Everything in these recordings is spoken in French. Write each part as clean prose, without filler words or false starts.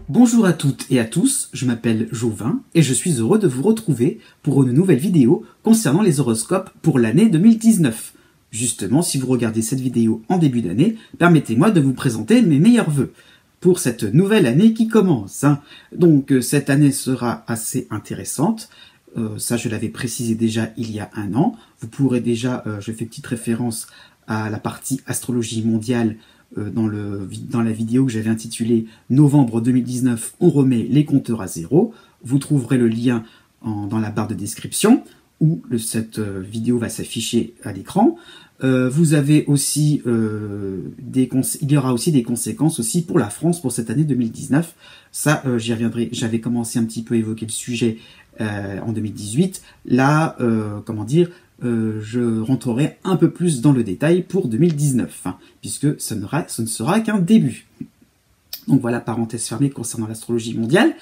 Bonjour à toutes et à tous, je m'appelle Jovin et je suis heureux de vous retrouver pour une nouvelle vidéo concernant les horoscopes pour l'année 2019. Justement, si vous regardez cette vidéo en début d'année, permettez-moi de vous présenter mes meilleurs vœux pour cette nouvelle année qui commence. Donc cette année sera assez intéressante, ça je l'avais précisé déjà il y a un an. Vous pourrez déjà, je fais petite référence à la partie astrologie mondiale dans la vidéo que j'avais intitulée Novembre 2019, on remet les compteurs à zéro. Vous trouverez le lien dans la barre de description où cette vidéo va s'afficher à l'écran. Vous avez aussi il y aura aussi des conséquences aussi pour la France pour cette année 2019. Ça, j'y reviendrai. J'avais commencé un petit peu à évoquer le sujet en 2018. Là, comment dire, je rentrerai un peu plus dans le détail pour 2019, puisque ce ne sera qu'un début. Donc voilà, parenthèse fermée concernant l'astrologie mondiale.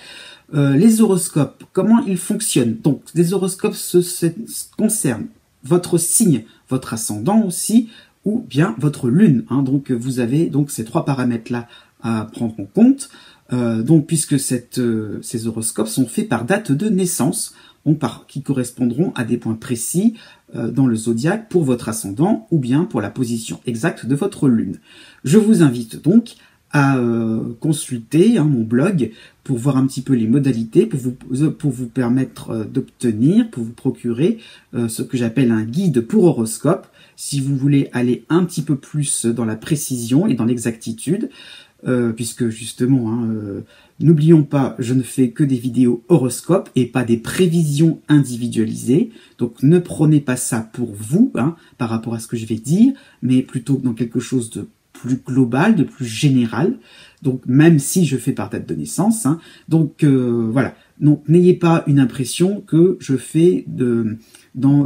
Les horoscopes, comment ils fonctionnent? Donc, les horoscopes concernent votre signe, votre ascendant aussi, ou bien votre lune. Donc, vous avez donc ces trois paramètres-là à prendre en compte. Donc, puisque ces horoscopes sont faits par date de naissance, donc qui correspondront à des points précis dans le zodiaque pour votre ascendant ou bien pour la position exacte de votre lune. Je vous invite donc à consulter mon blog pour voir un petit peu les modalités, pour vous permettre d'obtenir, pour vous procurer ce que j'appelle un guide pour horoscope, si vous voulez aller un petit peu plus dans la précision et dans l'exactitude, puisque justement, n'oublions pas, je ne fais que des vidéos horoscopes et pas des prévisions individualisées, donc ne prenez pas ça pour vous, par rapport à ce que je vais dire, mais plutôt dans quelque chose de plus global, de plus général, donc même si je fais par date de naissance, donc voilà, donc n'ayez pas une impression que je fais dans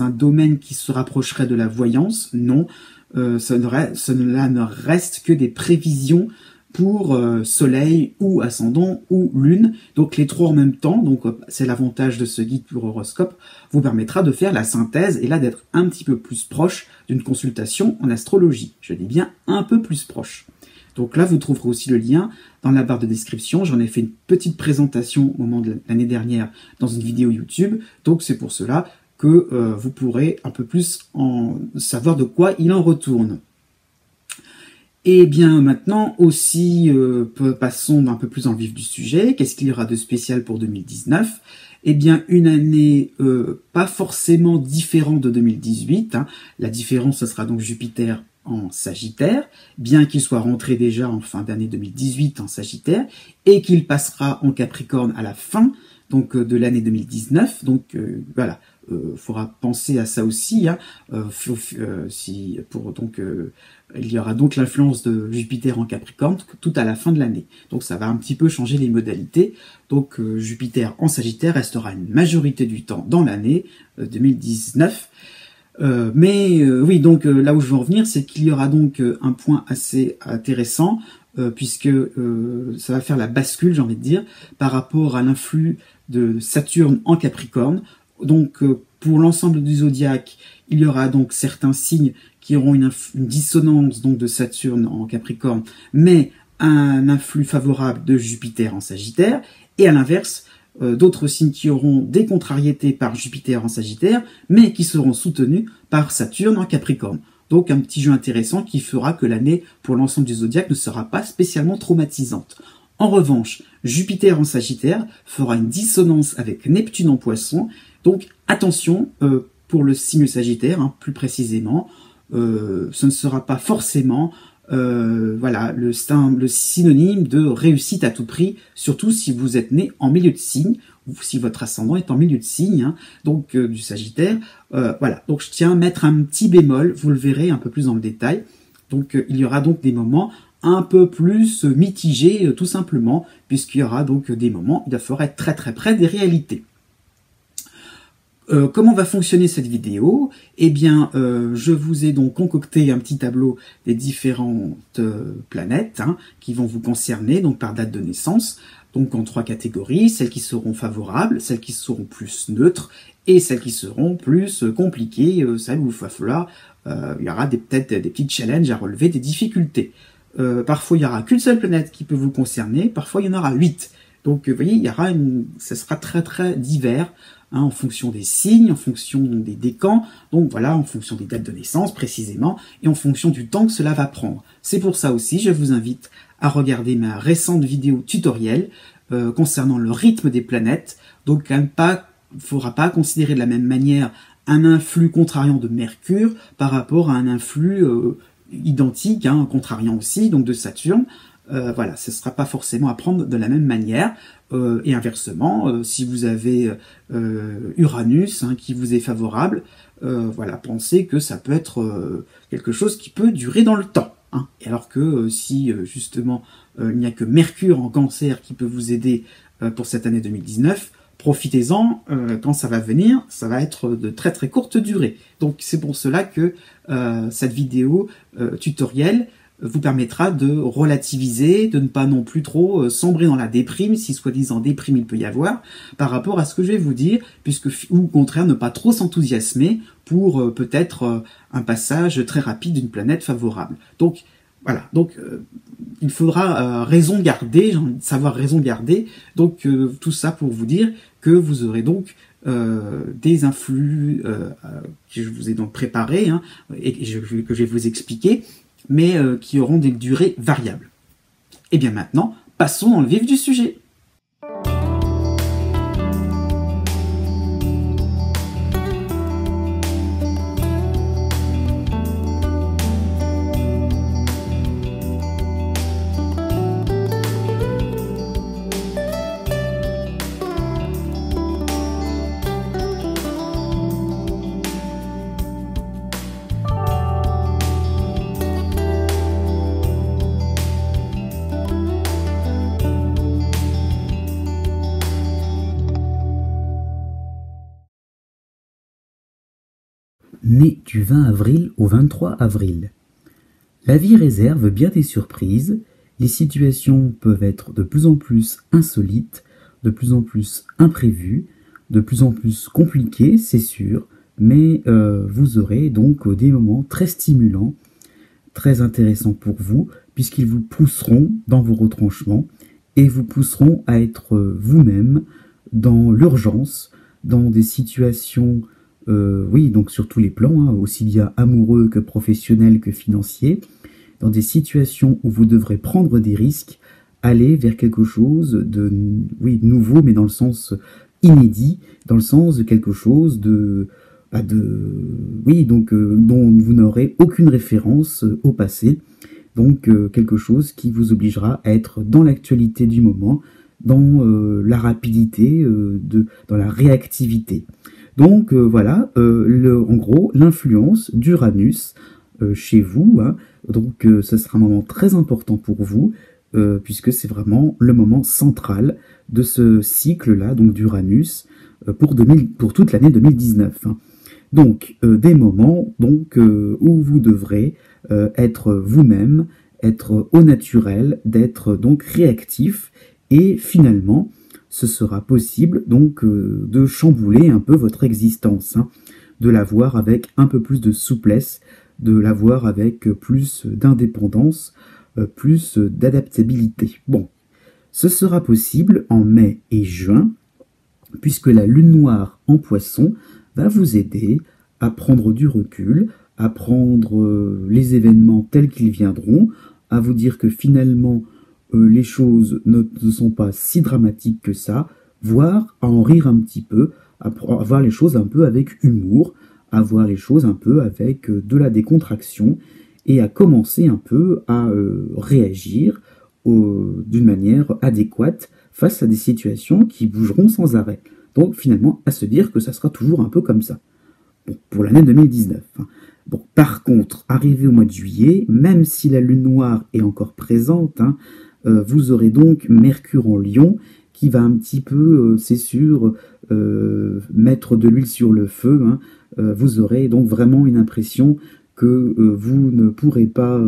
un domaine qui se rapprocherait de la voyance, non, cela ne reste que des prévisions pour soleil ou ascendant ou lune, donc les trois en même temps. Donc c'est l'avantage de ce guide pour horoscope, vous permettra de faire la synthèse et là d'être un petit peu plus proche d'une consultation en astrologie. Je dis bien un peu plus proche. Donc là vous trouverez aussi le lien dans la barre de description. J'en ai fait une petite présentation au moment de l'année dernière dans une vidéo YouTube, donc c'est pour cela que vous pourrez un peu plus en savoir de quoi il en retourne. Et bien maintenant aussi, passons un peu plus dans le vif du sujet. Qu'est-ce qu'il y aura de spécial pour 2019? Eh bien une année pas forcément différente de 2018. La différence, ce sera donc Jupiter en Sagittaire, bien qu'il soit rentré déjà en fin d'année 2018 en Sagittaire, et qu'il passera en Capricorne à la fin donc de l'année 2019. Donc voilà. Faudra penser à ça aussi, il y aura donc l'influence de Jupiter en Capricorne tout à la fin de l'année. Donc ça va un petit peu changer les modalités. Donc Jupiter en Sagittaire restera une majorité du temps dans l'année 2019. Oui, donc là où je veux en venir, c'est qu'il y aura donc un point assez intéressant, puisque ça va faire la bascule, j'ai envie de dire, par rapport à l'influx de Saturne en Capricorne. Donc, pour l'ensemble du zodiaque, il y aura donc certains signes qui auront une dissonance donc de Saturne en Capricorne, mais un influx favorable de Jupiter en Sagittaire, et à l'inverse, d'autres signes qui auront des contrariétés par Jupiter en Sagittaire, mais qui seront soutenus par Saturne en Capricorne. Donc un petit jeu intéressant qui fera que l'année pour l'ensemble du zodiaque ne sera pas spécialement traumatisante. En revanche, Jupiter en Sagittaire fera une dissonance avec Neptune en Poisson. Donc attention pour le signe Sagittaire, plus précisément, ce ne sera pas forcément voilà, le synonyme de réussite à tout prix, surtout si vous êtes né en milieu de signe, ou si votre ascendant est en milieu de signe, donc du Sagittaire. Voilà, donc je tiens à mettre un petit bémol, vous le verrez un peu plus dans le détail. Donc il y aura donc des moments un peu plus mitigés, tout simplement, puisqu'il y aura donc des moments où il faudra être très très près des réalités. Comment va fonctionner cette vidéo? Eh bien, je vous ai donc concocté un petit tableau des différentes planètes qui vont vous concerner, donc par date de naissance, donc en 3 catégories, celles qui seront favorables, celles qui seront plus neutres, et celles qui seront plus compliquées, celles où il va falloir, il y aura peut-être des petits challenges à relever, des difficultés. Parfois, il n'y aura qu'une seule planète qui peut vous concerner, parfois il y en aura 8. Donc, vous voyez, ça sera très très divers, en fonction des signes, en fonction des décans, donc voilà, en fonction des dates de naissance précisément, et en fonction du temps que cela va prendre. C'est pour ça aussi, je vous invite à regarder ma récente vidéo tutoriel concernant le rythme des planètes. Donc, il ne faudra pas considérer de la même manière un influx contrariant de Mercure par rapport à un influx identique, contrariant aussi, donc de Saturne. Voilà, ce ne sera pas forcément à prendre de la même manière. Et inversement, si vous avez Uranus qui vous est favorable, voilà, pensez que ça peut être quelque chose qui peut durer dans le temps. Et alors que si justement il n'y a que Mercure en Cancer qui peut vous aider pour cette année 2019, profitez-en, quand ça va venir, ça va être de très très courte durée. Donc c'est pour cela que cette vidéo tutoriel vous permettra de relativiser, de ne pas non plus trop sombrer dans la déprime, si soi-disant déprime il peut y avoir, par rapport à ce que je vais vous dire, ou au contraire ne pas trop s'enthousiasmer pour peut-être un passage très rapide d'une planète favorable. Donc voilà, il faudra raison garder, savoir raison garder, donc tout ça pour vous dire que vous aurez donc des influx que je vous ai donc préparés et que je vais vous expliquer, mais qui auront des durées variables. Et bien maintenant, passons dans le vif du sujet. Né du 20 avril au 23 avril. La vie réserve bien des surprises, les situations peuvent être de plus en plus insolites, de plus en plus imprévues, de plus en plus compliquées, c'est sûr, mais vous aurez donc des moments très stimulants, très intéressants pour vous, puisqu'ils vous pousseront dans vos retranchements et vous pousseront à être vous-même dans l'urgence, dans des situations oui, donc sur tous les plans, aussi bien amoureux que professionnels que financiers, dans des situations où vous devrez prendre des risques, aller vers quelque chose de nouveau, mais dans le sens inédit, dans le sens de quelque chose dont vous n'aurez aucune référence au passé, donc quelque chose qui vous obligera à être dans l'actualité du moment, dans la rapidité, dans la réactivité. Donc voilà, en gros, l'influence d'Uranus chez vous, donc ce sera un moment très important pour vous, puisque c'est vraiment le moment central de ce cycle-là, donc d'Uranus, pour toute l'année 2019. Donc des moments où vous devrez être vous-même, être au naturel, d'être donc réactif, et finalement, ce sera possible donc de chambouler un peu votre existence, de la voir avec un peu plus de souplesse, de la voir avec plus d'indépendance, plus d'adaptabilité. Bon, ce sera possible en mai et juin, puisque la lune noire en Poisson va vous aider à prendre du recul, à prendre les événements tels qu'ils viendront, à vous dire que finalement les choses ne sont pas si dramatiques que ça, voire à en rire un petit peu, à voir les choses un peu avec humour, à voir les choses un peu avec de la décontraction, et à commencer un peu à réagir d'une manière adéquate face à des situations qui bougeront sans arrêt. Donc finalement, à se dire que ça sera toujours un peu comme ça. Bon, pour l'année 2019. Bon, par contre, arrivé au mois de juillet, même si la lune noire est encore présente, vous aurez donc Mercure en Lion qui va un petit peu, c'est sûr, mettre de l'huile sur le feu, hein. Vous aurez donc vraiment une impression que vous ne pourrez pas,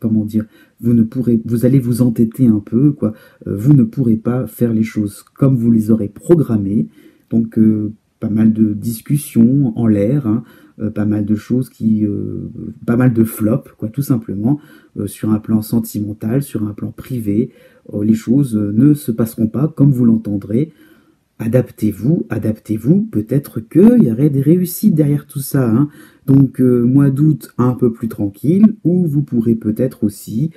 comment dire, vous allez vous entêter un peu, quoi. Vous ne pourrez pas faire les choses comme vous les aurez programmées. Donc, pas mal de discussions en l'air, hein, pas mal de choses pas mal de flops, quoi, tout simplement, sur un plan sentimental, sur un plan privé. Les choses ne se passeront pas comme vous l'entendrez. Adaptez-vous, adaptez-vous, peut-être qu'il y aurait des réussites derrière tout ça, hein. Donc, mois d'août un peu plus tranquille, où vous pourrez peut-être aussi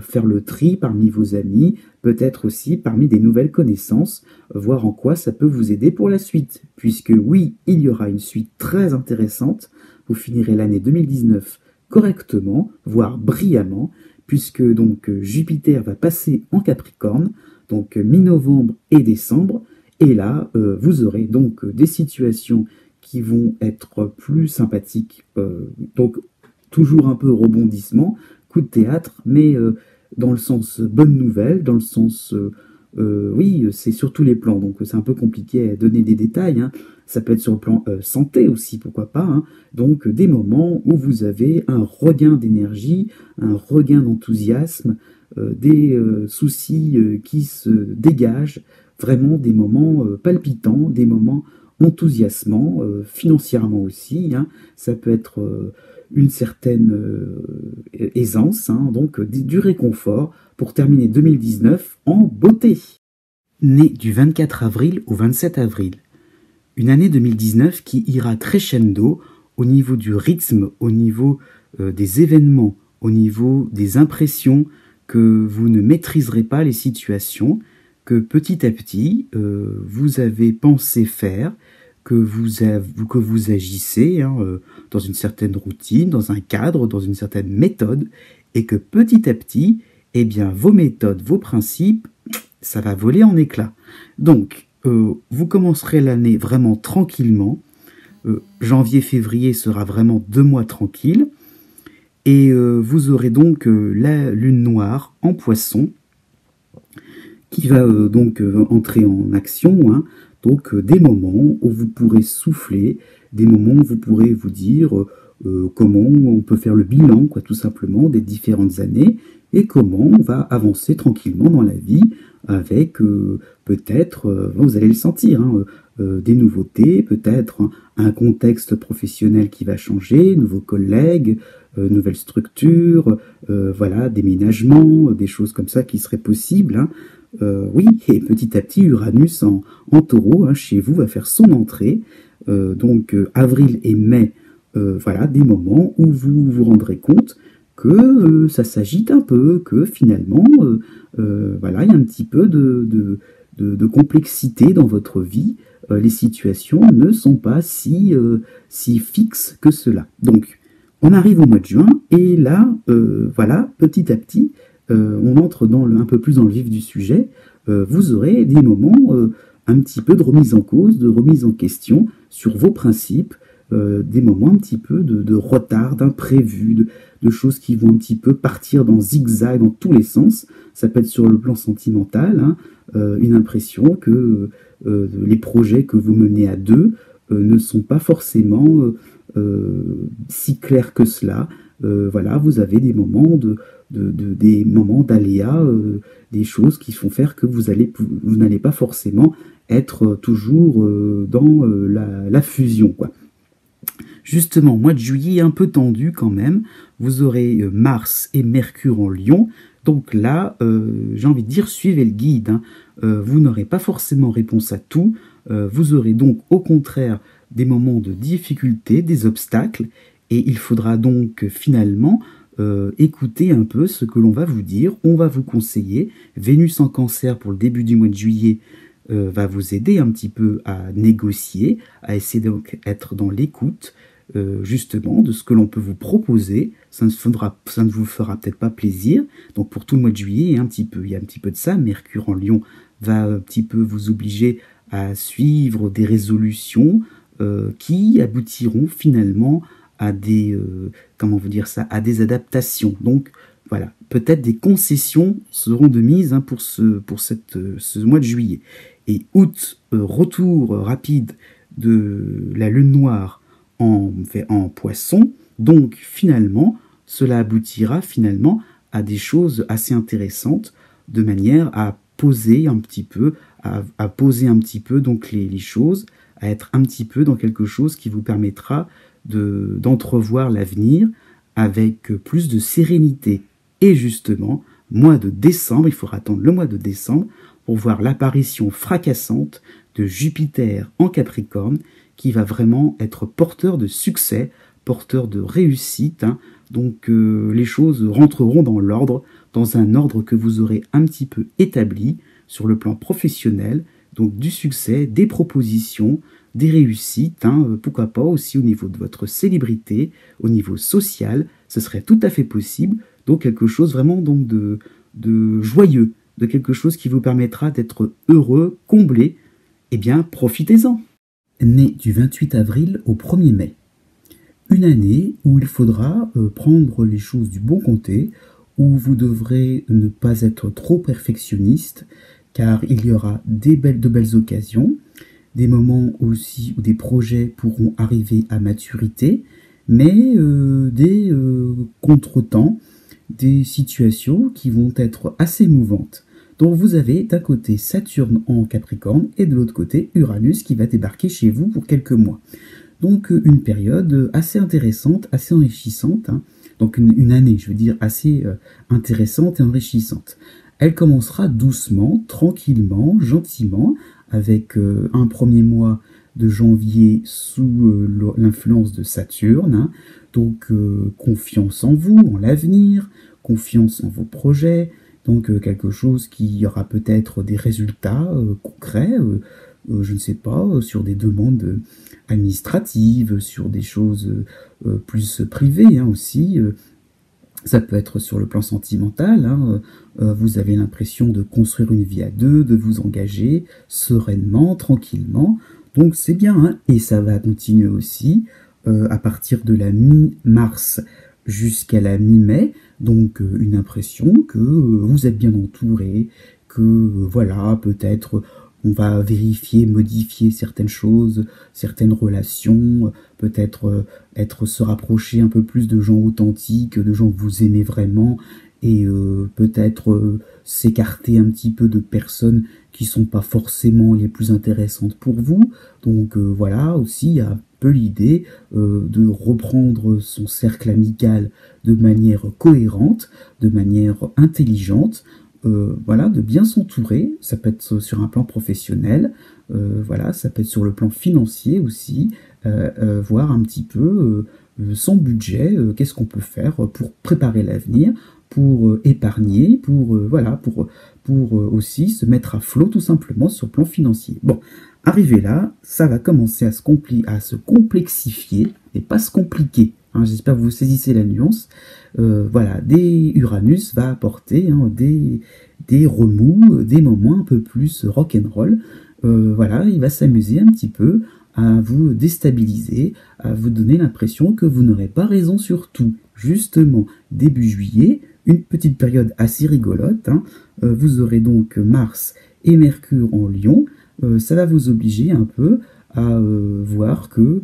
faire le tri parmi vos amis, peut-être aussi parmi des nouvelles connaissances, voir en quoi ça peut vous aider pour la suite. Puisque oui, il y aura une suite très intéressante, vous finirez l'année 2019 correctement, voire brillamment, puisque donc Jupiter va passer en Capricorne, donc mi-novembre et décembre. Et là, vous aurez donc des situations qui vont être plus sympathiques. Donc, toujours un peu rebondissement, coup de théâtre, mais dans le sens bonne nouvelle, dans le sens... oui, c'est sur tous les plans, donc c'est un peu compliqué à donner des détails, hein. Ça peut être sur le plan santé aussi, pourquoi pas, hein. Donc, des moments où vous avez un regain d'énergie, un regain d'enthousiasme, des soucis qui se dégagent, vraiment des moments palpitants, des moments enthousiasmants, financièrement aussi, hein. Ça peut être une certaine aisance, hein, donc du réconfort pour terminer 2019 en beauté. Né du 24 avril au 27 avril. Une année 2019 qui ira crescendo au niveau du rythme, au niveau des événements, au niveau des impressions, que vous ne maîtriserez pas les situations, que petit à petit, vous avez pensé faire, que vous agissez, hein, dans une certaine routine, dans un cadre, dans une certaine méthode, et que petit à petit, eh bien, vos méthodes, vos principes, ça va voler en éclats. Donc, vous commencerez l'année vraiment tranquillement. Janvier-février sera vraiment 2 mois tranquilles. Et vous aurez donc la lune noire en Poisson, qui va donc entrer en action, hein. Donc des moments où vous pourrez souffler, des moments où vous pourrez vous dire comment on peut faire le bilan, quoi, tout simplement, des différentes années, et comment on va avancer tranquillement dans la vie avec peut-être, vous allez le sentir, hein, des nouveautés, peut-être un contexte professionnel qui va changer, nouveaux collègues, nouvelles structures, voilà, déménagements, des choses comme ça qui seraient possibles, hein. Oui, et petit à petit, Uranus en taureau, hein, chez vous, va faire son entrée. Donc, avril et mai, voilà, des moments où vous vous rendrez compte que ça s'agite un peu, que finalement, voilà, il y a un petit peu de complexité dans votre vie. Les situations ne sont pas si fixes que cela. Donc, on arrive au mois de juin, et là, voilà, petit à petit, on entre un peu plus dans le vif du sujet. Vous aurez des moments un petit peu de remise en cause, de remise en question sur vos principes, des moments un petit peu de retard, d'imprévus, de choses qui vont un petit peu partir dans zigzag dans tous les sens. Ça peut être sur le plan sentimental, hein, une impression que les projets que vous menez à deux ne sont pas forcément si clairs que cela. Voilà, vous avez des moments des moments d'aléas, des choses qui font faire que vous n'allez pas forcément être toujours dans la fusion, quoi. Justement, mois de juillet un peu tendu quand même. Vous aurez Mars et Mercure en Lion. Donc là, j'ai envie de dire, suivez le guide, hein. Vous n'aurez pas forcément réponse à tout. Vous aurez donc au contraire des moments de difficulté, des obstacles. Et il faudra donc finalement écouter un peu ce que l'on va vous dire. On va vous conseiller. Vénus en Cancer pour le début du mois de juillet va vous aider un petit peu à négocier, à essayer d'être dans l'écoute, justement, de ce que l'on peut vous proposer. Ça ne vous fera peut-être pas plaisir. Donc pour tout le mois de juillet, il y a un petit peu de ça. Mercure en Lion va un petit peu vous obliger à suivre des résolutions qui aboutiront finalement à des, comment vous dire ça, à des adaptations. Donc voilà, peut-être des concessions seront de mise pour ce mois de juillet. Et août, retour rapide de la lune noire en poisson. Donc finalement, cela aboutira finalement à des choses assez intéressantes de manière à poser un petit peu, à poser un petit peu donc les choses, à être un petit peu dans quelque chose qui vous permettra d'entrevoir l'avenir avec plus de sérénité. Et justement, mois de décembre, il faudra attendre le mois de décembre pour voir l'apparition fracassante de Jupiter en Capricorne, qui va vraiment être porteur de succès, porteur de réussite. Donc les choses rentreront dans l'ordre, dans un ordre que vous aurez un petit peu établi sur le plan professionnel, donc du succès, des propositions, des réussites, pourquoi pas aussi au niveau de votre célébrité, au niveau social, ce serait tout à fait possible, donc quelque chose vraiment donc de joyeux, de quelque chose qui vous permettra d'être heureux, comblé. Eh bien, profitez-en. Né du 28 avril au 1er mai. Une année où il faudra prendre les choses du bon côté, où vous devrez ne pas être trop perfectionniste, car il y aura de belles occasions, des moments aussi où des projets pourront arriver à maturité, mais des contretemps, des situations qui vont être assez mouvantes. Donc vous avez d'un côté Saturne en Capricorne et de l'autre côté Uranus qui va débarquer chez vous pour quelques mois. Donc une période assez intéressante, assez enrichissante, donc une année, je veux dire, assez intéressante et enrichissante. Elle commencera doucement, tranquillement, gentiment, avec un premier mois de janvier sous l'influence de Saturne. Donc confiance en vous, en l'avenir, confiance en vos projets, donc quelque chose qui aura peut-être des résultats concrets, je ne sais pas, sur des demandes administratives, sur des choses plus privées aussi. Ça peut être sur le plan sentimental, vous avez l'impression de construire une vie à deux, de vous engager sereinement, tranquillement, donc c'est bien, et ça va continuer aussi à partir de la mi-mars jusqu'à la mi-mai, donc une impression que vous êtes bien entouré, que voilà, peut-être on va vérifier, modifier certaines choses, certaines relations, peut-être se rapprocher un peu plus de gens authentiques, de gens que vous aimez vraiment, et peut-être s'écarter un petit peu de personnes qui sont pas forcément les plus intéressantes pour vous. Donc voilà, aussi il y a un peu l'idée de reprendre son cercle amical de manière cohérente, de manière intelligente, voilà, de bien s'entourer. Ça peut être sur un plan professionnel, voilà, ça peut être sur le plan financier aussi, voir un petit peu son budget, qu'est-ce qu'on peut faire pour préparer l'avenir, pour épargner, pour voilà, pour aussi se mettre à flot tout simplement sur le plan financier. Bon, arrivé là, ça va commencer à se complexifier et pas se compliquer. J'espère que vous saisissez la nuance. Voilà, Uranus va apporter des remous, des moments un peu plus rock'n'roll. Voilà, il va s'amuser un petit peu à vous déstabiliser, à vous donner l'impression que vous n'aurez pas raison sur tout. Justement, début juillet, une petite période assez rigolote. Vous aurez donc Mars et Mercure en Lion. Ça va vous obliger un peu à voir que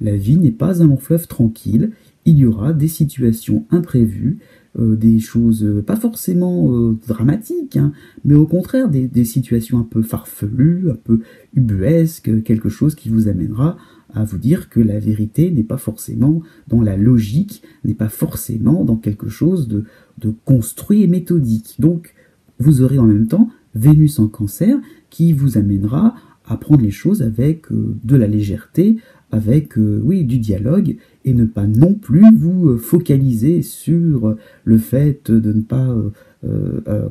la vie n'est pas un long fleuve tranquille. Il y aura des situations imprévues, des choses pas forcément dramatiques, mais au contraire des situations un peu farfelues, un peu ubuesques, quelque chose qui vous amènera à vous dire que la vérité n'est pas forcément dans la logique, n'est pas forcément dans quelque chose de construit et méthodique. Donc vous aurez en même temps Vénus en Cancer qui vous amènera à prendre les choses avec de la légèreté, avec oui, du dialogue, et ne pas non plus vous focaliser sur le fait de ne pas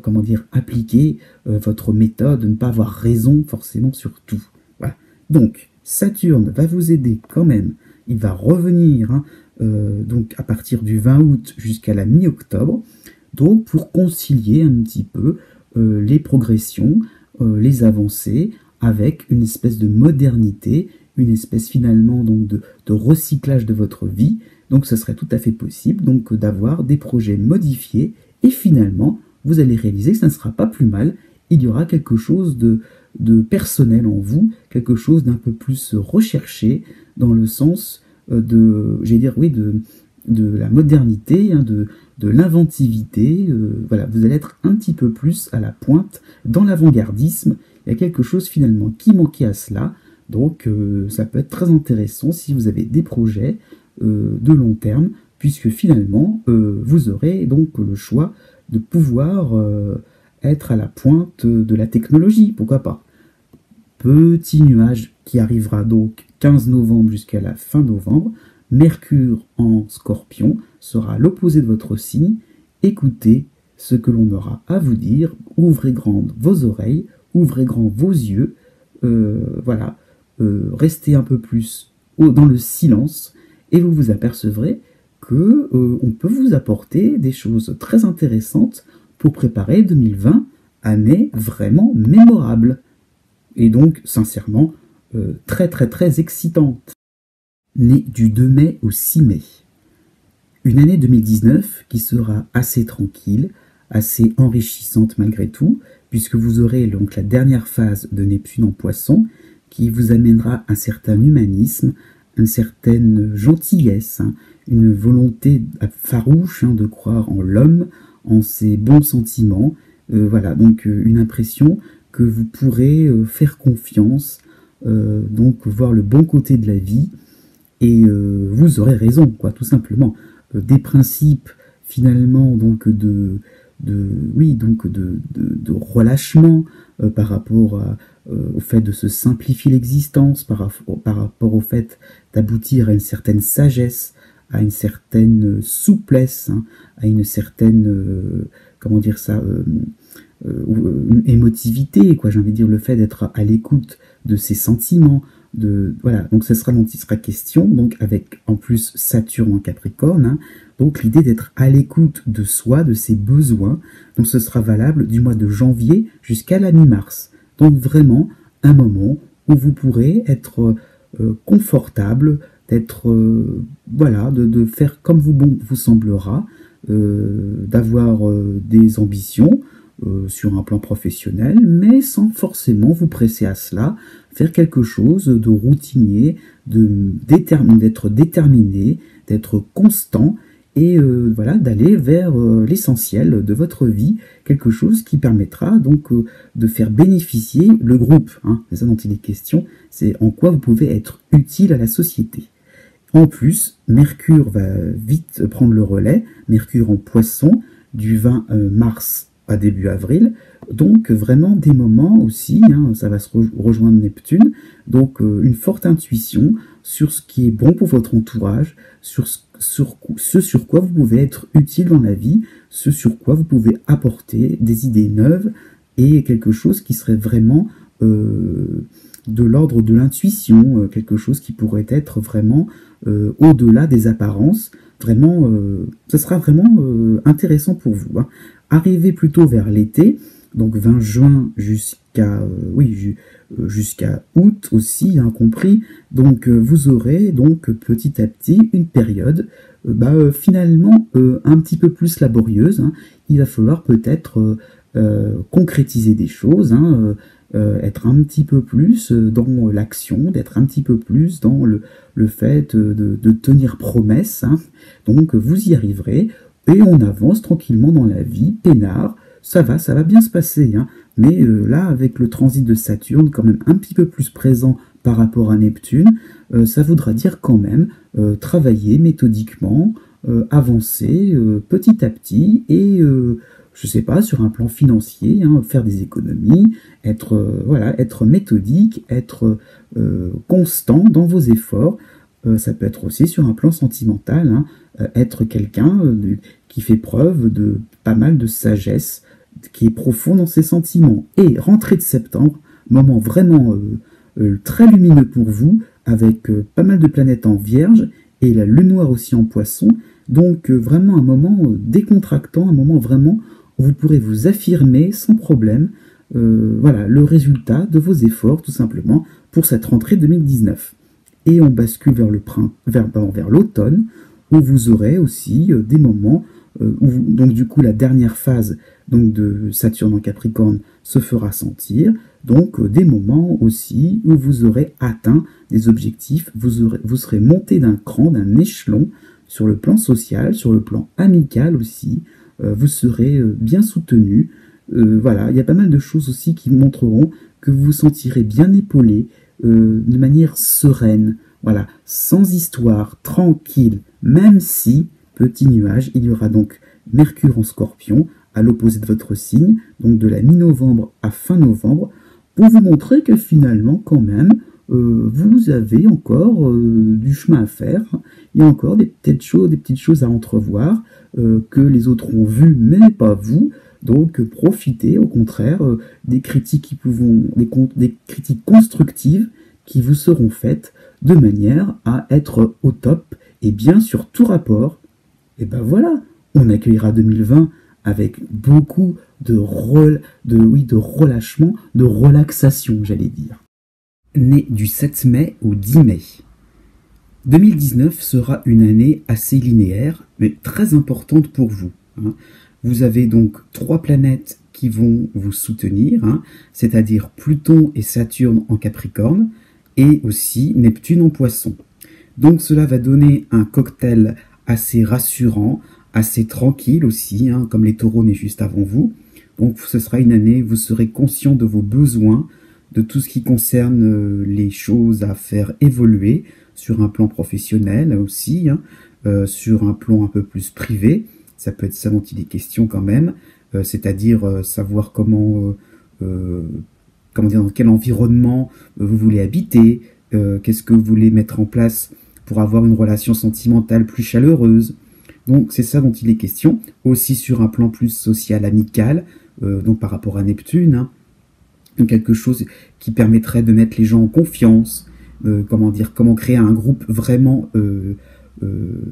comment dire, appliquer votre méthode, de ne pas avoir raison forcément sur tout. Voilà. Donc Saturne va vous aider quand même, il va revenir donc à partir du 20 août jusqu'à la mi-octobre, donc pour concilier un petit peu les progressions, les avancées, avec une espèce de modernité, une espèce finalement donc de recyclage de votre vie. Donc ce serait tout à fait possible donc d'avoir des projets modifiés et finalement, vous allez réaliser que ça ne sera pas plus mal. Il y aura quelque chose de personnel en vous, quelque chose d'un peu plus recherché dans le sens j'allais dire, oui, de la modernité, hein, de l'inventivité. Voilà, vous allez être un petit peu plus à la pointe dans l'avant-gardisme. Il y a quelque chose finalement qui manquait à cela. Donc ça peut être très intéressant si vous avez des projets de long terme, puisque finalement vous aurez donc le choix de pouvoir être à la pointe de la technologie, pourquoi pas. Petit nuage qui arrivera donc 15 novembre jusqu'à la fin novembre. Mercure en Scorpion sera l'opposé de votre signe. Écoutez ce que l'on aura à vous dire. Ouvrez grandes vos oreilles, ouvrez grands vos yeux. Voilà, restez un peu plus dans le silence et vous vous apercevrez que on peut vous apporter des choses très intéressantes pour préparer 2020, année vraiment mémorable. Et donc, sincèrement, très très très excitante. Née du 2 mai au 6 mai. Une année 2019 qui sera assez tranquille, assez enrichissante malgré tout, puisque vous aurez donc la dernière phase de Neptune en Poisson, qui vous amènera un certain humanisme, une certaine gentillesse, hein, une volonté farouche de croire en l'homme, en ses bons sentiments. Voilà, donc une impression que vous pourrez faire confiance, donc voir le bon côté de la vie, et vous aurez raison, quoi, tout simplement. Des principes finalement donc oui, donc de relâchement par rapport au fait de se simplifier l'existence, par rapport au fait d'aboutir à une certaine sagesse, à une certaine souplesse, hein, à une certaine comment dire ça, émotivité, quoi. J'ai envie de dire le fait d'être à l'écoute de ses sentiments. Voilà, donc ce sera dont il sera question, donc avec en plus Saturne en Capricorne, hein, donc l'idée d'être à l'écoute de soi, de ses besoins. Donc ce sera valable du mois de janvier jusqu'à la mi-mars. Donc vraiment un moment où vous pourrez être confortable, d'être voilà, de faire comme vous semblera, d'avoir des ambitions sur un plan professionnel, mais sans forcément vous presser à cela, faire quelque chose de routinier, d'être déterminé, d'être constant, et voilà, d'aller vers l'essentiel de votre vie, quelque chose qui permettra donc de faire bénéficier le groupe. Hein, c'est ça dont il est question, c'est en quoi vous pouvez être utile à la société. En plus, Mercure va vite prendre le relais, Mercure en Poisson, du 20 mars à début avril, donc vraiment des moments aussi, hein, ça va se rejoindre Neptune, donc une forte intuition sur ce qui est bon pour votre entourage, sur ce sur quoi vous pouvez être utile dans la vie, ce sur quoi vous pouvez apporter des idées neuves et quelque chose qui serait vraiment de l'ordre de l'intuition, quelque chose qui pourrait être vraiment au-delà des apparences. Vraiment, ce sera vraiment intéressant pour vous. Hein. Arrivez plutôt vers l'été, donc 20 juin jusqu'à jusqu'à août aussi, hein, compris. Donc vous aurez donc petit à petit une période finalement un petit peu plus laborieuse. Hein. Il va falloir peut-être concrétiser des choses, hein, être un petit peu plus dans l'action, d'être un petit peu plus dans le fait de tenir promesse. Hein. Donc vous y arriverez. Et on avance tranquillement dans la vie, peinard, ça va bien se passer. Hein. Mais là, avec le transit de Saturne, quand même un petit peu plus présent par rapport à Neptune, ça voudra dire quand même travailler méthodiquement, avancer petit à petit, et je sais pas, sur un plan financier, hein, faire des économies, être méthodique, être constant dans vos efforts. Ça peut être aussi sur un plan sentimental, hein, être quelqu'un qui fait preuve de pas mal de sagesse, qui est profond dans ses sentiments. Et rentrée de septembre, moment vraiment très lumineux pour vous, avec pas mal de planètes en Vierge, et la lune noire aussi en Poisson. Donc vraiment un moment décontractant, un moment vraiment où vous pourrez vous affirmer sans problème. Voilà, le résultat de vos efforts, tout simplement, pour cette rentrée 2019. Et on bascule vers l'automne, où vous aurez aussi des moments où donc du coup la dernière phase donc de Saturne en Capricorne se fera sentir. Donc des moments aussi où vous aurez atteint des objectifs, vous serez monté d'un cran, d'un échelon sur le plan social, sur le plan amical aussi. Vous serez bien soutenu. Voilà, il y a pas mal de choses aussi qui montreront que vous vous sentirez bien épaulé, de manière sereine, voilà, sans histoire, tranquille, même si, petit nuage, il y aura donc Mercure en Scorpion, à l'opposé de votre signe, donc de la mi-novembre à fin novembre, pour vous montrer que finalement, quand même, vous avez encore du chemin à faire. Il y a encore des petites choses à entrevoir que les autres ont vues, mais pas vous. Donc profitez au contraire des critiques des critiques constructives qui vous seront faites de manière à être au top et bien sur tout rapport. Et ben voilà, on accueillera 2020 avec beaucoup de relâchement, de relaxation, j'allais dire. Né du 7 mai au 10 mai. 2019 sera une année assez linéaire, mais très importante pour vous. Vous avez donc 3 planètes qui vont vous soutenir, c'est-à-dire Pluton et Saturne en Capricorne, et aussi Neptune en Poisson. Donc cela va donner un cocktail assez rassurant, assez tranquille aussi, comme les taureaux nés juste avant vous. Donc ce sera une année, vous serez conscient de vos besoins, de tout ce qui concerne les choses à faire évoluer, sur un plan professionnel aussi, sur un plan un peu plus privé. Ça peut être ça dont il est question quand même, c'est-à-dire savoir comment dire, dans quel environnement vous voulez habiter, qu'est-ce que vous voulez mettre en place pour avoir une relation sentimentale plus chaleureuse. Donc c'est ça dont il est question, aussi sur un plan plus social, amical, donc par rapport à Neptune, donc quelque chose qui permettrait de mettre les gens en confiance, comment créer un groupe vraiment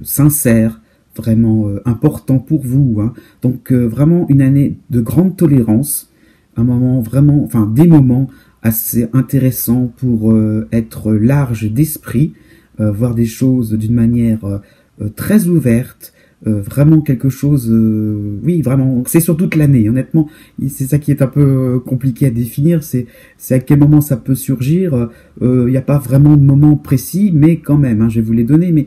sincère, vraiment important pour vous. Donc vraiment une année de grande tolérance, un moment vraiment, enfin des moments assez intéressants pour être large d'esprit, voir des choses d'une manière très ouverte, vraiment quelque chose, oui vraiment, c'est sur toute l'année, honnêtement, c'est ça qui est un peu compliqué à définir, c'est à quel moment ça peut surgir, il n'y a pas vraiment de moment précis, mais quand même, je vais vous les donner, mais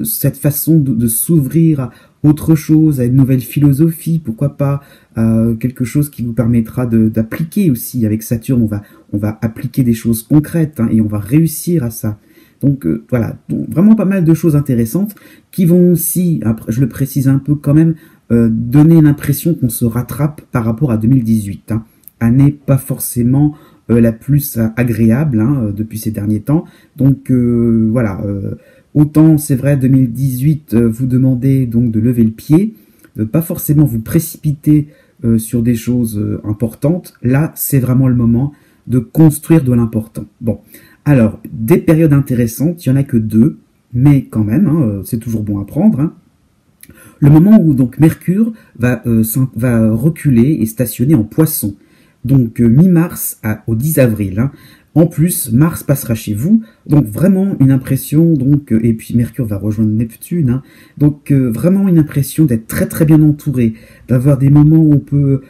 cette façon de s'ouvrir à autre chose, à une nouvelle philosophie, pourquoi pas quelque chose qui vous permettra d'appliquer aussi, avec Saturne, on va appliquer des choses concrètes, et on va réussir à ça. Donc voilà, donc, vraiment pas mal de choses intéressantes qui vont aussi, après, je le précise un peu quand même, donner l'impression qu'on se rattrape par rapport à 2018. Année pas forcément la plus agréable depuis ces derniers temps. Donc voilà, autant c'est vrai 2018 vous demandez donc de lever le pied, de pas forcément vous précipiter sur des choses importantes. Là c'est vraiment le moment de construire de l'important. Bon. Alors, des périodes intéressantes, il n'y en a que 2, mais quand même, c'est toujours bon à prendre. Le moment où donc Mercure va reculer et stationner en Poisson, donc mi-mars au 10 avril. En plus, Mars passera chez vous, donc vraiment une impression, et puis Mercure va rejoindre Neptune, donc vraiment une impression d'être très très bien entouré, d'avoir des moments où on peut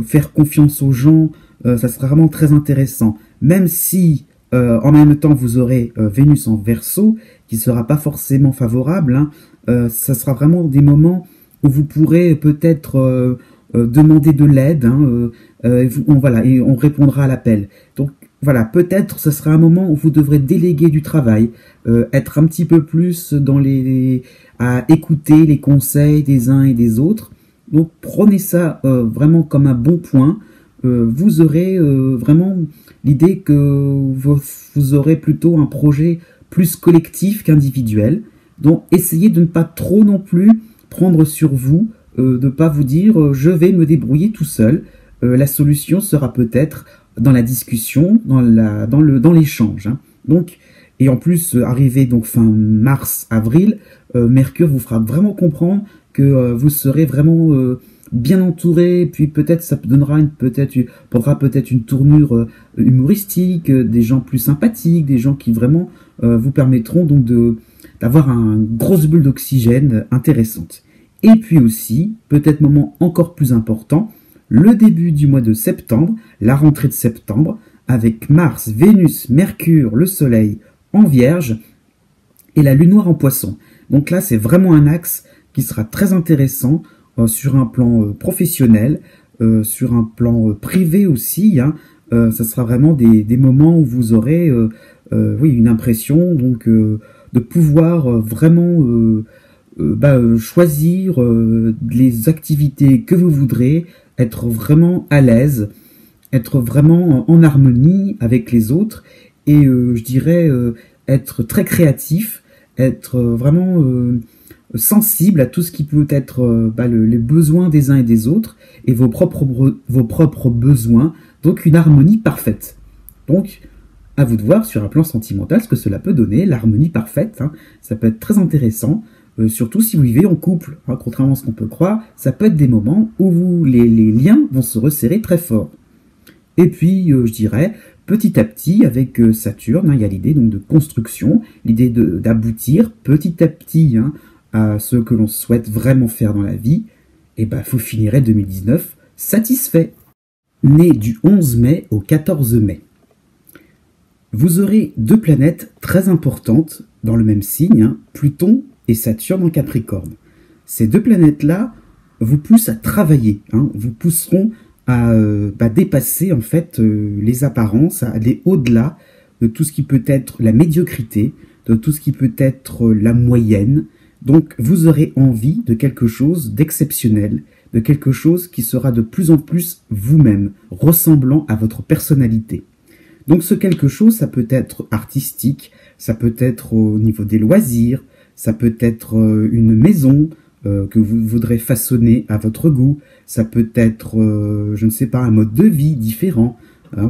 faire confiance aux gens, ça sera vraiment très intéressant, même si en même temps vous aurez Vénus en Verseau, qui sera pas forcément favorable, ça sera vraiment des moments où vous pourrez peut-être demander de l'aide, voilà, et on répondra à l'appel. Donc voilà, peut-être ce sera un moment où vous devrez déléguer du travail, être un petit peu plus à écouter les conseils des uns et des autres. Donc prenez ça vraiment comme un bon point. Vous aurez vraiment l'idée que vous aurez plutôt un projet plus collectif qu'individuel. Donc essayez de ne pas trop non plus prendre sur vous, de ne pas vous dire je vais me débrouiller tout seul. La solution sera peut-être dans la discussion, dans l'échange. Donc, et en plus, arrivé donc fin mars, avril, Mercure vous fera vraiment comprendre que vous serez vraiment bien entouré, puis peut-être ça prendra peut-être une tournure humoristique, des gens plus sympathiques, des gens qui vraiment vous permettront donc d'avoir une grosse bulle d'oxygène intéressante. Et puis aussi, peut-être moment encore plus important, le début du mois de septembre, la rentrée de septembre, avec Mars, Vénus, Mercure, le Soleil en Vierge et la Lune noire en Poisson. Donc là, c'est vraiment un axe qui sera très intéressant sur un plan professionnel, sur un plan privé aussi. Ça sera vraiment des moments où vous aurez oui, une impression donc, de pouvoir vraiment choisir les activités que vous voudrez, être vraiment à l'aise, être vraiment en harmonie avec les autres et je dirais être très créatif, être vraiment sensible à tout ce qui peut être les besoins des uns et des autres et vos propres besoins, donc une harmonie parfaite. Donc, à vous de voir sur un plan sentimental ce que cela peut donner, l'harmonie parfaite, ça peut être très intéressant, surtout si vous vivez en couple, contrairement à ce qu'on peut croire, ça peut être des moments où les liens vont se resserrer très fort. Et puis, je dirais, petit à petit, avec Saturne, il y a l'idée donc de construction, l'idée d'aboutir petit à petit à ce que l'on souhaite vraiment faire dans la vie, et vous finirez 2019 satisfait. Né du 11 mai au 14 mai. Vous aurez deux planètes très importantes dans le même signe, Pluton et Saturne en Capricorne. Ces deux planètes-là vous poussent à travailler, vous pousseront à dépasser en fait les apparences, à aller au-delà de tout ce qui peut être la médiocrité, de tout ce qui peut être la moyenne. Donc vous aurez envie de quelque chose d'exceptionnel, de quelque chose qui sera de plus en plus vous-même, ressemblant à votre personnalité. Donc ce quelque chose, ça peut être artistique, ça peut être au niveau des loisirs, ça peut être une maison que vous voudrez façonner à votre goût, ça peut être, je ne sais pas, un mode de vie différent,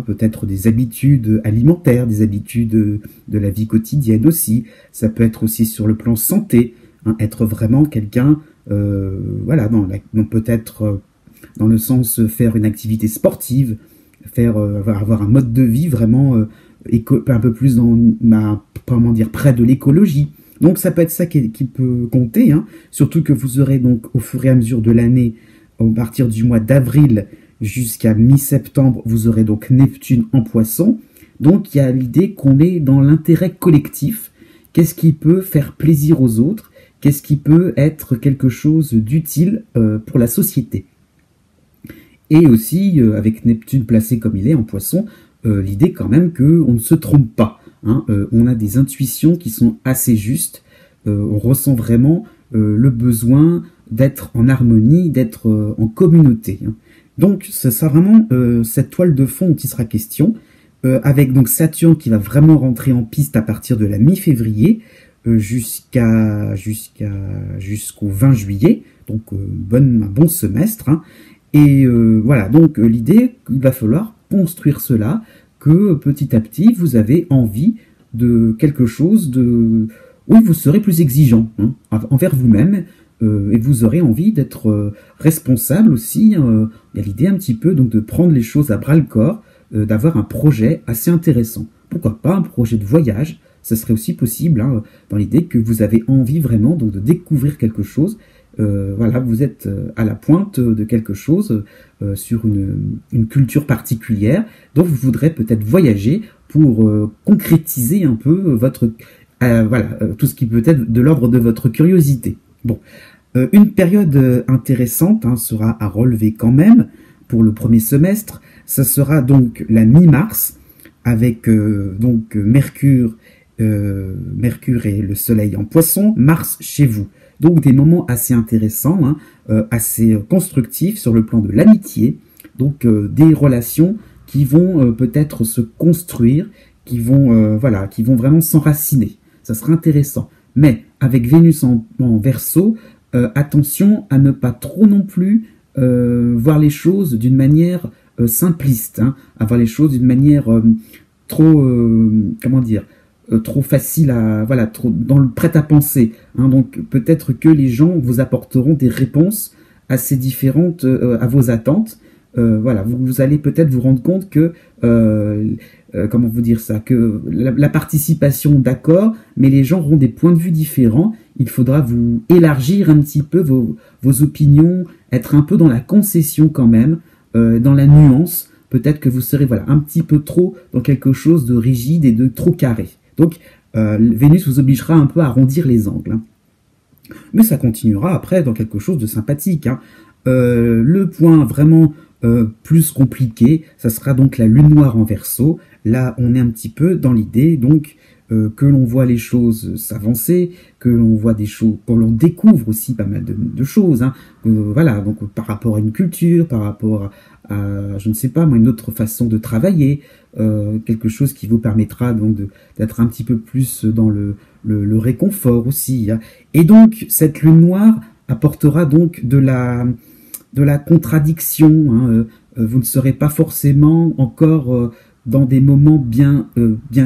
peut-être des habitudes alimentaires, des habitudes de la vie quotidienne aussi, ça peut être aussi sur le plan santé, être vraiment quelqu'un, voilà, peut-être dans le sens faire une activité sportive, avoir un mode de vie vraiment un peu plus près de l'écologie. Donc ça peut être ça qui peut compter, surtout que vous aurez donc au fur et à mesure de l'année, à partir du mois d'avril jusqu'à mi-septembre, vous aurez donc Neptune en Poisson. Donc il y a l'idée qu'on est dans l'intérêt collectif. Qu'est-ce qui peut faire plaisir aux autres? Qu'est-ce qui peut être quelque chose d'utile pour la société? Et aussi, avec Neptune placé comme il est en Poisson, l'idée quand même qu'on ne se trompe pas. On a des intuitions qui sont assez justes. On ressent vraiment le besoin d'être en harmonie, d'être en communauté. Donc, ce sera vraiment cette toile de fond dont il sera question, avec donc Saturne qui va vraiment rentrer en piste à partir de la mi-février jusqu'au 20 juillet, donc un bon semestre. Et voilà, donc l'idée qu'il va falloir construire cela, que petit à petit vous avez envie de quelque chose où vous serez plus exigeant envers vous-même et vous aurez envie d'être responsable aussi. Il y a l'idée un petit peu donc de prendre les choses à bras le corps, d'avoir un projet assez intéressant. Pourquoi pas un projet de voyage? Ce serait aussi possible dans l'idée que vous avez envie vraiment donc de découvrir quelque chose. Voilà, vous êtes à la pointe de quelque chose sur une culture particulière, donc vous voudrez peut-être voyager pour concrétiser un peu tout ce qui peut être de l'ordre de votre curiosité. Bon, une période intéressante sera à relever quand même pour le premier semestre. Ça sera donc la mi-mars avec donc Mercure et le Soleil en Poisson, Mars chez vous. Donc des moments assez intéressants, assez constructifs sur le plan de l'amitié, donc des relations qui vont peut-être se construire, qui vont vraiment s'enraciner. Ça sera intéressant. Mais avec Vénus en Verseau, attention à ne pas trop non plus voir les choses d'une manière simpliste, à voir les choses d'une manière trop, trop facile trop dans le prêt-à-penser. Donc peut-être que les gens vous apporteront des réponses assez différentes à vos attentes. voilà, vous allez peut-être vous rendre compte que comment vous dire ça, que la participation, d'accord, mais les gens auront des points de vue différents. Il faudra vous élargir un petit peu vos opinions, être un peu dans la concession quand même, dans la nuance. Peut-être que vous serez voilà un petit peu trop dans quelque chose de rigide et de trop carré. Donc Vénus vous obligera un peu à arrondir les angles. Hein. Mais ça continuera après dans quelque chose de sympathique. Hein. Le point vraiment plus compliqué, ça sera donc la lune noire en Verseau. Là, on est un petit peu dans l'idée donc que l'on voit les choses s'avancer, que l'on voit des choses, que l'on découvre aussi pas mal de choses. Hein. Voilà, donc par rapport à une culture, par rapport à je ne sais pas, moi, une autre façon de travailler, quelque chose qui vous permettra donc d'être un petit peu plus dans le réconfort aussi. Hein. Et donc, cette lune noire apportera donc de la contradiction. Hein. Vous ne serez pas forcément encore dans des moments bien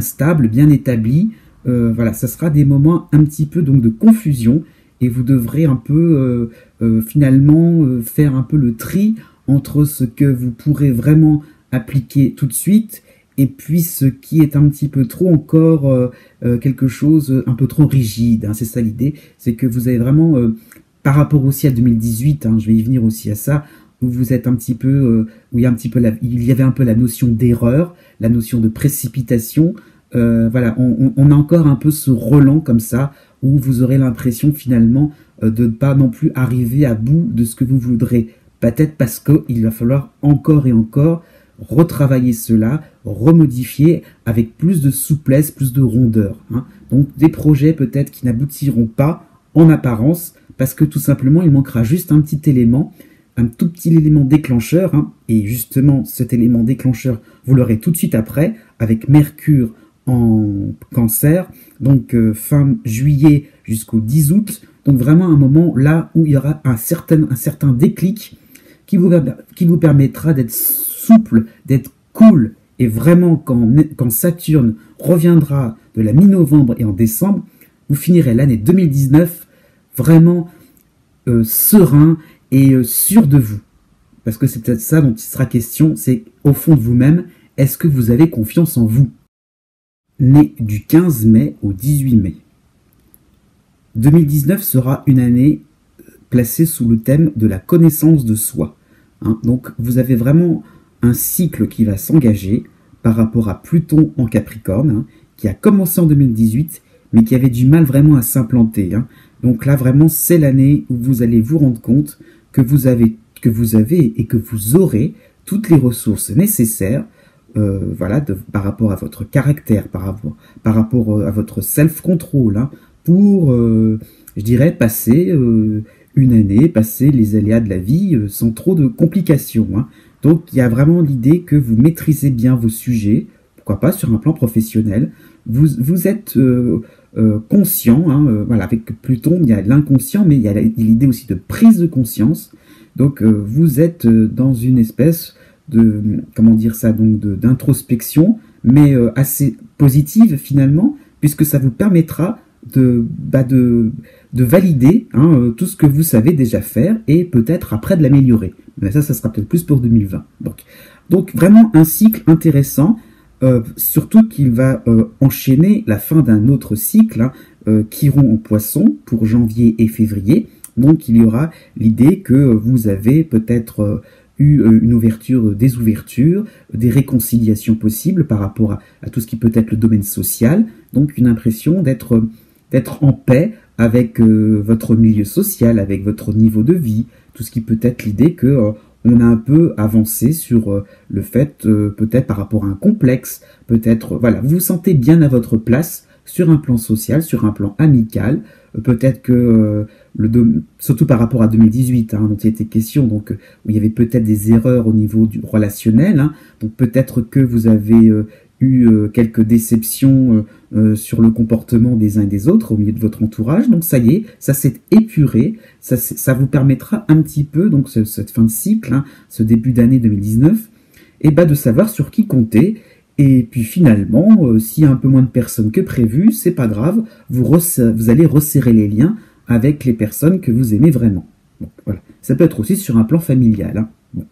stables, bien établis. Voilà, ça sera des moments un petit peu donc de confusion et vous devrez un peu finalement faire un peu le tri entre ce que vous pourrez vraiment appliquer tout de suite et puis ce qui est un petit peu trop encore quelque chose un peu trop rigide. Hein. C'est ça l'idée, c'est que vous avez vraiment par rapport aussi à 2018, hein, je vais y venir aussi à ça, où vous êtes un petit peu, où il y a un petit peu il y avait un peu la notion d'erreur, la notion de précipitation. Voilà, on a encore un peu ce relent comme ça, où vous aurez l'impression finalement de ne pas non plus arriver à bout de ce que vous voudrez. Peut-être parce qu'il va falloir encore et encore retravailler cela, remodifier avec plus de souplesse, plus de rondeur. Hein. Donc des projets peut-être qui n'aboutiront pas en apparence, parce que tout simplement il manquera juste un petit élément, un tout petit élément déclencheur, hein, et justement cet élément déclencheur vous l'aurez tout de suite après, avec Mercure en Cancer, donc fin juillet jusqu'au 10 août, donc vraiment un moment là où il y aura un certain déclic qui vous permettra d'être souple, d'être cool, et vraiment quand Saturne reviendra de la mi-novembre et en décembre, vous finirez l'année 2019 vraiment serein et sûr de vous. Parce que c'est peut-être ça dont il sera question, c'est au fond de vous-même, est-ce que vous avez confiance en vous? Né du 15 mai au 18 mai. 2019 sera une année placée sous le thème de la connaissance de soi. Hein, donc vous avez vraiment un cycle qui va s'engager par rapport à Pluton en Capricorne, hein, qui a commencé en 2018, mais qui avait du mal vraiment à s'implanter. Hein. Donc là, vraiment, c'est l'année où vous allez vous rendre compte que vous avez et que vous aurez toutes les ressources nécessaires, voilà, par rapport à votre caractère, par rapport à votre self-control, hein, pour, je dirais, passer une année, passer les aléas de la vie sans trop de complications. Hein. Donc, il y a vraiment l'idée que vous maîtrisez bien vos sujets, pourquoi pas sur un plan professionnel. Vous êtes conscient, hein, voilà, avec Pluton, il y a l'inconscient, mais il y a l'idée aussi de prise de conscience. Donc, vous êtes dans une espèce de, comment dire ça, donc d'introspection, mais assez positive finalement, puisque ça vous permettra de valider hein, tout ce que vous savez déjà faire et peut-être après de l'améliorer. Mais ça sera peut-être plus pour 2020. Donc vraiment un cycle intéressant, surtout qu'il va enchaîner la fin d'un autre cycle, hein, Chiron en Poisson pour janvier et février. Donc il y aura l'idée que vous avez peut-être eu une ouverture, des ouvertures, des réconciliations possibles par rapport à tout ce qui peut être le domaine social. Donc une impression d'être en paix avec votre milieu social, avec votre niveau de vie, tout ce qui peut être l'idée que on a un peu avancé sur le fait, peut-être par rapport à un complexe, peut-être, voilà, vous vous sentez bien à votre place sur un plan social, sur un plan amical, peut-être que, surtout par rapport à 2018, hein, dont il était question, donc où il y avait peut-être des erreurs au niveau du relationnel, hein, donc peut-être que vous avez eu quelques déceptions sur le comportement des uns et des autres au milieu de votre entourage, donc ça y est, ça s'est épuré, ça vous permettra un petit peu, donc cette fin de cycle, hein, ce début d'année 2019, et de savoir sur qui compter. Et puis finalement, s'il y a un peu moins de personnes que prévu, c'est pas grave, vous allez resserrer les liens avec les personnes que vous aimez vraiment. Bon, voilà. Ça peut être aussi sur un plan familial. Hein. Bon.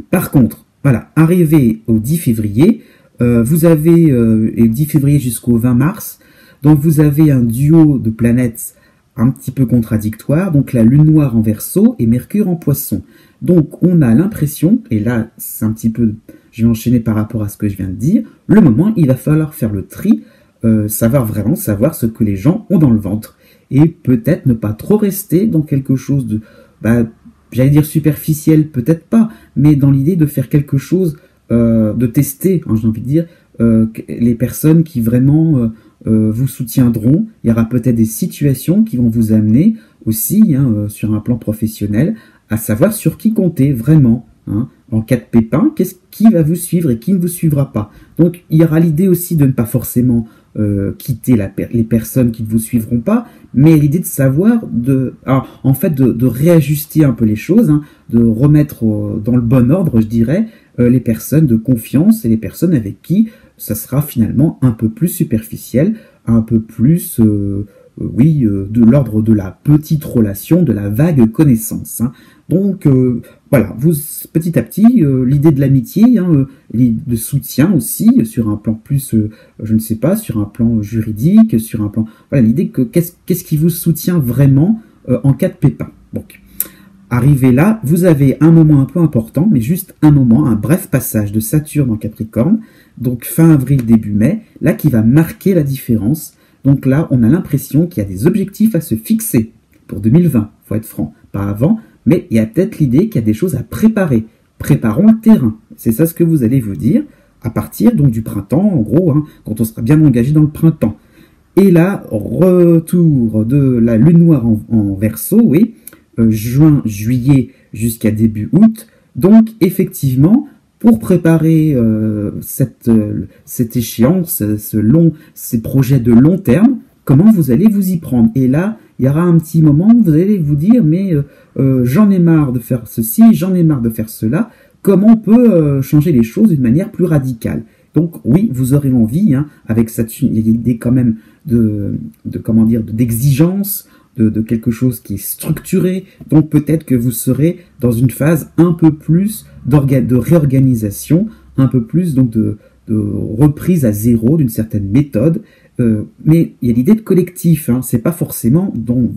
Par contre, voilà, arrivé au 10 février, vous avez, et 10 février jusqu'au 20 mars, donc vous avez un duo de planètes un petit peu contradictoire, donc la Lune noire en Verseau et Mercure en Poisson. Donc on a l'impression, et là c'est un petit peu, je vais enchaîner par rapport à ce que je viens de dire, le moment il va falloir faire le tri, vraiment savoir ce que les gens ont dans le ventre, et peut-être ne pas trop rester dans quelque chose de, j'allais dire superficiel, peut-être pas, mais dans l'idée de faire quelque chose, de tester, hein, j'ai envie de dire, les personnes qui vraiment vous soutiendront. Il y aura peut-être des situations qui vont vous amener aussi, hein, sur un plan professionnel, à savoir sur qui compter vraiment. Hein. En cas de pépin, qui va vous suivre et qui ne vous suivra pas. Donc il y aura l'idée aussi de ne pas forcément quitter les personnes qui ne vous suivront pas, mais l'idée de savoir, en fait, de réajuster un peu les choses, hein, de remettre dans le bon ordre, je dirais, les personnes de confiance et les personnes avec qui ça sera finalement un peu plus superficiel, un peu plus, de l'ordre de la petite relation, de la vague connaissance. Hein. Donc voilà, vous petit à petit, l'idée de l'amitié, hein, de soutien aussi, sur un plan plus, je ne sais pas, sur un plan juridique, sur un plan, voilà, l'idée que qu'est-ce qui vous soutient vraiment en cas de pépin. Donc, arrivé là, vous avez un moment un peu important, mais juste un moment, un bref passage de Saturne en Capricorne, donc fin avril, début mai, là qui va marquer la différence. Donc là, on a l'impression qu'il y a des objectifs à se fixer pour 2020, faut être franc, pas avant, mais il y a peut-être l'idée qu'il y a des choses à préparer. Préparons le terrain, c'est ça ce que vous allez vous dire, à partir donc du printemps, en gros, hein, quand on sera bien engagé dans le printemps. Et là, retour de la Lune noire en Verseau, oui, juin, juillet jusqu'à début août. Donc effectivement, pour préparer cette échéance, ces projets de long terme, comment vous allez vous y prendre? Et là, il y aura un petit moment où vous allez vous dire, mais j'en ai marre de faire ceci, j'en ai marre de faire cela, comment on peut changer les choses d'une manière plus radicale? Donc oui, vous aurez envie, hein, avec Saturne, il y a l'idée quand même d'exigence, de quelque chose qui est structuré, donc peut-être que vous serez dans une phase un peu plus de réorganisation, un peu plus donc de reprise à zéro d'une certaine méthode, mais il y a l'idée de collectif, hein, c'est pas forcément, donc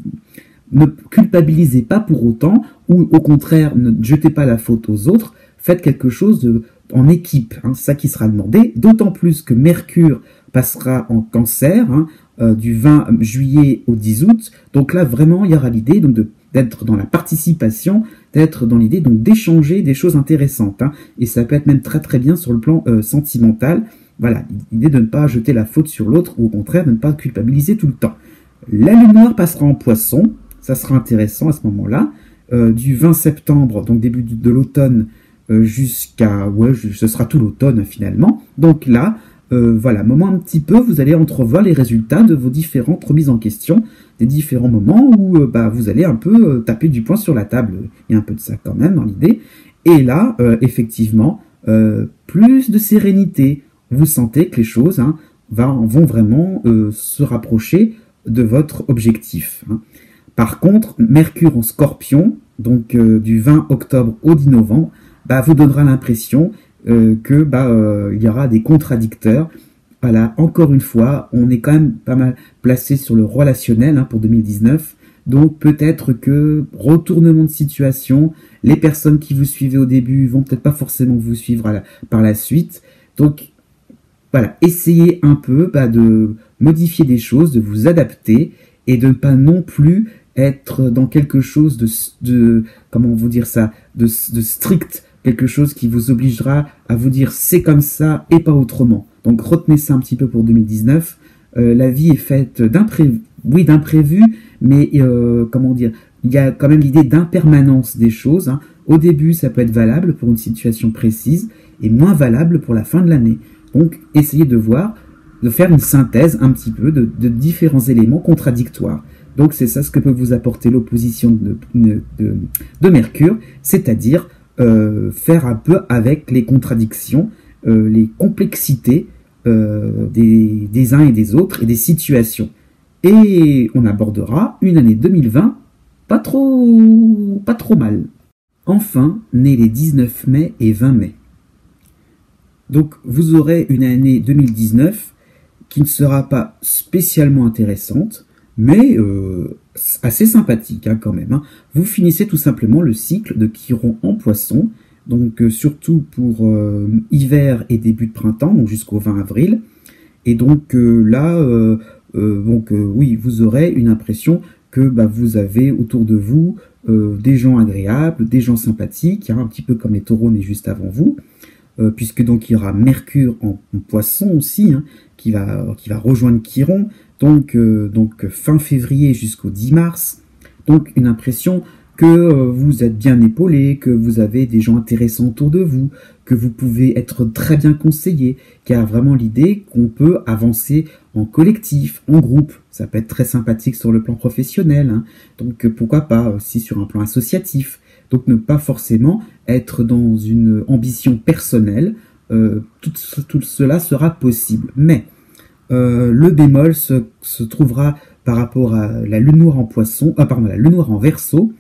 ne culpabilisez pas pour autant, ou au contraire ne jetez pas la faute aux autres, faites quelque chose en équipe, hein, c'est ça qui sera demandé, d'autant plus que Mercure passera en Cancer, hein, du 20 juillet au 10 août. Donc là, vraiment, il y aura l'idée donc d'être dans la participation, d'être dans l'idée donc d'échanger des choses intéressantes. Hein. Et ça peut être même très très bien sur le plan sentimental. Voilà, l'idée de ne pas jeter la faute sur l'autre ou au contraire de ne pas culpabiliser tout le temps. La Lune noire passera en Poisson. Ça sera intéressant à ce moment-là. Du 20 septembre, donc début de l'automne, jusqu'à... Ouais, ce sera tout l'automne finalement. Donc là... voilà, moment un petit peu, vous allez entrevoir les résultats de vos différentes remises en question, des différents moments où vous allez un peu taper du poing sur la table. Il y a un peu de ça quand même dans l'idée. Et là, effectivement, plus de sérénité. Vous sentez que les choses vont vraiment se rapprocher de votre objectif. Hein. Par contre, Mercure en Scorpion, donc du 20 octobre au 10 novembre, vous donnera l'impression il y aura des contradicteurs. Voilà, encore une fois, on est quand même pas mal placé sur le relationnel, hein, pour 2019. Donc peut-être que retournement de situation, les personnes qui vous suivaient au début vont peut-être pas forcément vous suivre par la suite. Donc voilà, essayez un peu de modifier des choses, de vous adapter et de ne pas non plus être dans quelque chose de comment vous dire ça, de strict. Quelque chose qui vous obligera à vous dire c'est comme ça et pas autrement. Donc retenez ça un petit peu pour 2019. La vie est faite d'imprévus, mais comment dire, il y a quand même l'idée d'impermanence des choses. Hein. Au début, ça peut être valable pour une situation précise et moins valable pour la fin de l'année. Donc essayez de faire une synthèse un petit peu de différents éléments contradictoires. Donc c'est ça ce que peut vous apporter l'opposition de Mercure, c'est-à-dire faire un peu avec les contradictions, les complexités des uns et des autres et des situations. Et on abordera une année 2020 pas trop mal. Enfin, naît les 19 mai et 20 mai. Donc vous aurez une année 2019 qui ne sera pas spécialement intéressante, mais assez sympathique quand même. Hein. Vous finissez tout simplement le cycle de Chiron en Poisson, donc surtout pour hiver et début de printemps, donc jusqu'au 20 avril. Et donc là, oui, vous aurez une impression que vous avez autour de vous des gens agréables, des gens sympathiques, hein, un petit peu comme les taureaux, mais juste avant vous. Puisque donc il y aura Mercure en Poisson aussi, hein, qui va rejoindre Chiron, donc fin février jusqu'au 10 mars. Donc une impression que vous êtes bien épaulé, que vous avez des gens intéressants autour de vous, que vous pouvez être très bien conseillé, car vraiment l'idée qu'on peut avancer en collectif, en groupe. Ça peut être très sympathique sur le plan professionnel, hein, donc pourquoi pas aussi sur un plan associatif. Donc ne pas forcément être dans une ambition personnelle, tout cela sera possible. Mais le bémol se trouvera par rapport à la lune noire en Poisson, la lune noire en Verseau,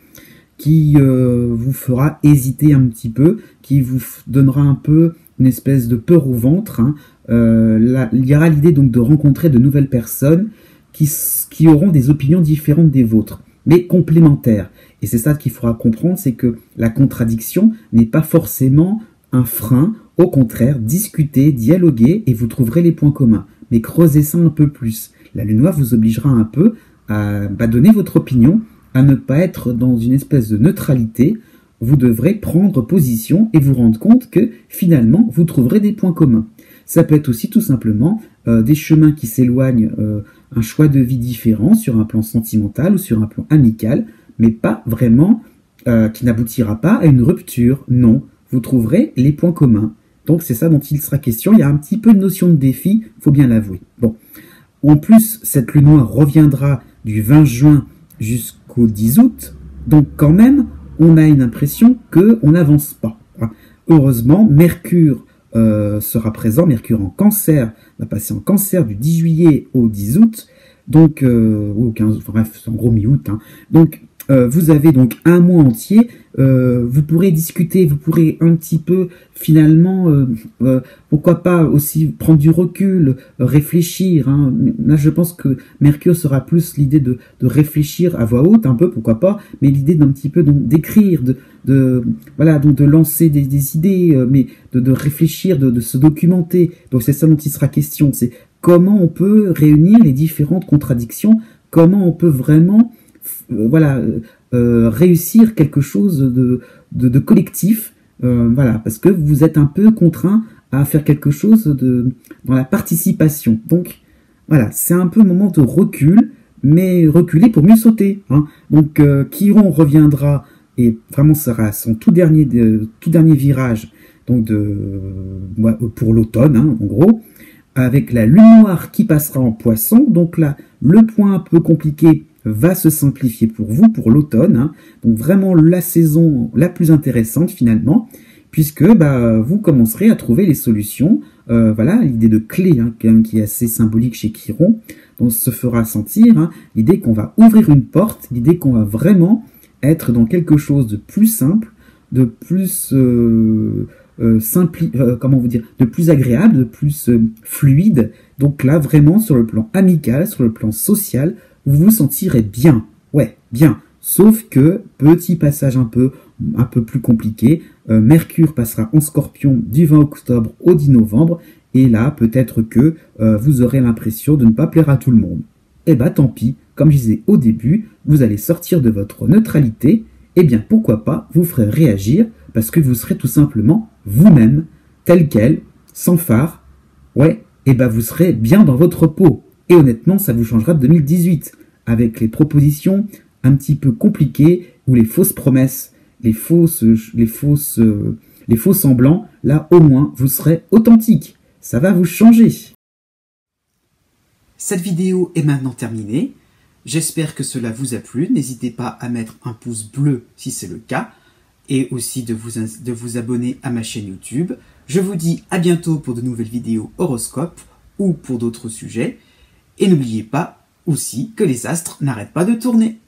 qui vous fera hésiter un petit peu, qui vous donnera un peu une espèce de peur au ventre. Hein. Il y aura l'idée donc de rencontrer de nouvelles personnes qui auront des opinions différentes des vôtres, mais complémentaires. Et c'est ça qu'il faudra comprendre, c'est que la contradiction n'est pas forcément un frein. Au contraire, discutez, dialoguez et vous trouverez les points communs. Mais creusez ça un peu plus. La lune noire vous obligera un peu à donner votre opinion, à ne pas être dans une espèce de neutralité. Vous devrez prendre position et vous rendre compte que finalement, vous trouverez des points communs. Ça peut être aussi tout simplement des chemins qui s'éloignent, un choix de vie différent sur un plan sentimental ou sur un plan amical, mais pas vraiment, qui n'aboutira pas à une rupture. Non, vous trouverez les points communs. Donc c'est ça dont il sera question. Il y a un petit peu de notion de défi, faut bien l'avouer. Bon. En plus, cette lune noire reviendra du 20 juin jusqu'au 10 août. Donc quand même, on a une impression qu'on n'avance pas. Heureusement, Mercure sera présent. Mercure en Cancer va passer en Cancer du 10 juillet au 10 août. Donc, ou au 15, bref, c'est en gros mi-août. Hein. Donc, vous avez donc un mois entier, vous pourrez discuter, vous pourrez un petit peu finalement, pourquoi pas aussi prendre du recul, réfléchir. Hein. Là, je pense que Mercure sera plus l'idée de réfléchir à voix haute, un peu, pourquoi pas, mais l'idée d'un petit peu d'écrire, voilà, donc de lancer des idées, mais de réfléchir, de se documenter. Donc c'est ça dont il sera question, c'est comment on peut réunir les différentes contradictions, comment on peut vraiment réussir quelque chose de collectif, voilà, parce que vous êtes un peu contraint à faire quelque chose dans la participation. Donc voilà, c'est un peu un moment de recul, mais reculer pour mieux sauter. Hein. Donc Chiron reviendra et vraiment sera son tout dernier virage, donc pour l'automne, hein, en gros, avec la lune noire qui passera en Poisson. Donc là, le point un peu compliqué va se simplifier pour vous, pour l'automne. Hein. Donc vraiment la saison la plus intéressante finalement, puisque vous commencerez à trouver les solutions. Voilà, l'idée de clé, hein, qui est assez symbolique chez Chiron, donc se fera sentir, hein, l'idée qu'on va ouvrir une porte, l'idée qu'on va vraiment être dans quelque chose de plus simple, de plus de plus agréable, de plus fluide. Donc là, vraiment, sur le plan amical, sur le plan social, vous vous sentirez bien. Ouais, bien. Sauf que, petit passage un peu plus compliqué, Mercure passera en Scorpion du 20 octobre au 10 novembre, et là, peut-être que vous aurez l'impression de ne pas plaire à tout le monde. Eh ben, tant pis, comme je disais au début, vous allez sortir de votre neutralité, eh bien, pourquoi pas, vous ferez réagir, parce que vous serez tout simplement vous-même, tel quel, sans phare. Ouais, eh ben, vous serez bien dans votre peau. Et honnêtement, ça vous changera de 2018, avec les propositions un petit peu compliquées, ou les fausses promesses, les faux semblants. Là, au moins, vous serez authentique. Ça va vous changer. Cette vidéo est maintenant terminée. J'espère que cela vous a plu. N'hésitez pas à mettre un pouce bleu si c'est le cas, et aussi de vous abonner à ma chaîne YouTube. Je vous dis à bientôt pour de nouvelles vidéos horoscopes ou pour d'autres sujets. Et n'oubliez pas aussi que les astres n'arrêtent pas de tourner.